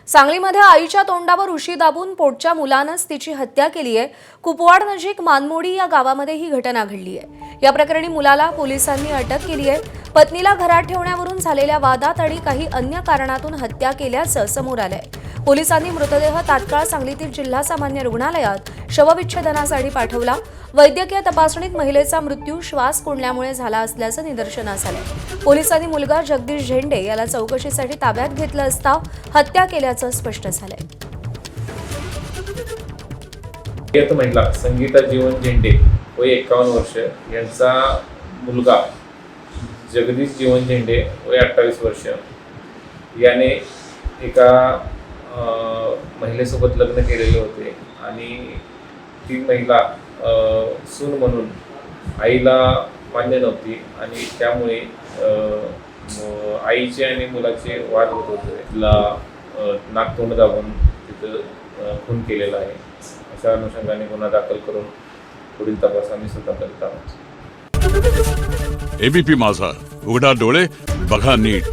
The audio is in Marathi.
सांगलीमध्ये आईच्या तोंडावर उशी दाबून पोटच्या मुलानंच तिची हत्या केली आहे। कुपवाड नजीक मानमोडी या गावामध्ये ही घटना घडली आहे। या प्रकरणी मुलाला पोलिसांनी अटक केली आहे। पत्नीला घरात ठेवण्यावरून झालेल्या वादात आणि काही अन्य कारणातून हत्या केल्याचं समोर आलंय। पोलिसांनी मृतदेह तात्काळ सांगलीतील जिल्हा सामान्य रुग्णालयात शवविच्छेदनासाठी पाठवला। वैद्यकीय तपासणीत महिलेचा मृत्यू श्वास कोंडल्यामुळे झाला असल्याचं निदर्शनास आलंय। पोलिसांनी मुलगा जगदीश झेंडे याला चौकशीसाठी ताब्यात घेतलं असता हत्या केल्याचं स्पष्ट झालंय। महिला संगीता जीवन झेंडे वय 51 वर्ष यांचा मुलगा जगदीश जीवन झेंडे वय 28 वर्ष याने एका महिलेसोबत लग्न केलेले होते आणि ती महिला सून म्हणून आईला मान्य नव्हती आणि त्यामुळे आईचे आणि मुलाचे वाद होत होते। तिला नाकतोंड दाबून तिथं खून केलेला आहे। अशा अनुषंगाने गुन्हा दाखल करून पुढील तपास आम्ही सुद्धा करत आहोत। एबीपी माझा, उघडा डोळे बघा नीट।